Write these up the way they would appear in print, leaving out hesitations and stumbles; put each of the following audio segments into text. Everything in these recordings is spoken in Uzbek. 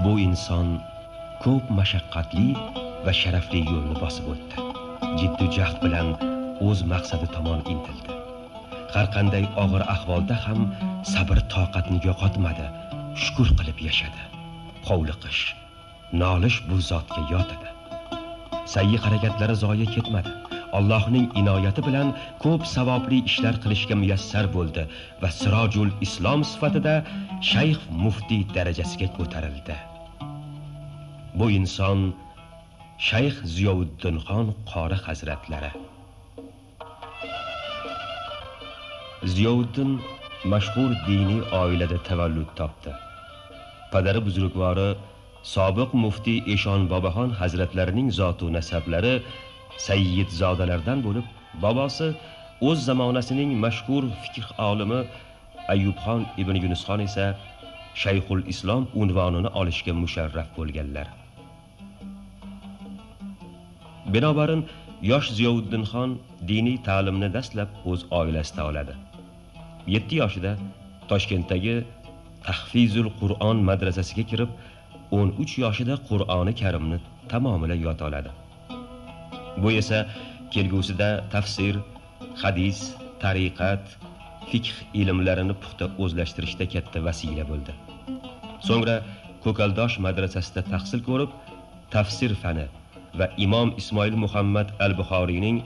Bu inson ko'p mashaqqatli va sharafli yo'lni bosib o'tdi. Jiddiy jahd bilan o'z maqsadi tomon intildi. Har qanday og'ir ahvolda ham sabr toqatni yo'qotmadi, shukr qilib yashadi. Hovliqish, nolish bu zotga yot edi. Sayyi harakatlari zoya ketmadi. Allohning inoyati bilan ko'p savobli ishlar qilishga muyassar bo'ldi va Sirojul Islom sifatida shayx muftiy darajasiga ko'tarildi. Bu inson Shayx Ziyovuddinxon qori hazratlari. Ziyovuddin mashhur diniy oilada tavallud topdi. Padari buzrukvori sobiq muftiy Eshon Boboxon hazratlarining zotu nasablari sayyidzodalardan bo'lib, bobosi o'z zamonasining mashhur fiqh olimi Ayyubxon ibn Yunusxon esa Shayxul Islom unvonini olishga musharraf bo'lganlar. Binobarin yosh Ziyovuddinxon diniy ta'limni dastlab o'z oilasida oladi. 7 yoshida Toshkentdagi Tahfizul Qur'on madrasasiga kirib, 13 yoshida Qur'oni Karimni tamomila yod oladi. Bu esa kelgusida tafsir, hadis, tariqat, fiqh ilmlarini puxta o'zlashtirishda katta vasila bo'ldi. So'ngra Ko'kaldosh madrasasida tahsil ko'rib, tafsir fani va Imom Ismoil Muhammad al-Buxoriyning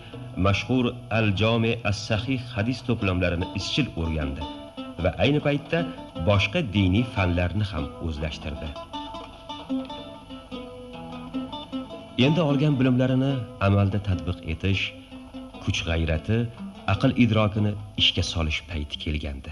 mashhur Al-Jami as-Sahih hadis to'plamlarini izchil o'rgandi va ayni paytda boshqa diniy fanlarni ham o'zlashtirdi. Endi olgan bilimlarini amalda tatbiq etish, kuch g'ayrati, aql idrokini ishga solish payti kelgandi.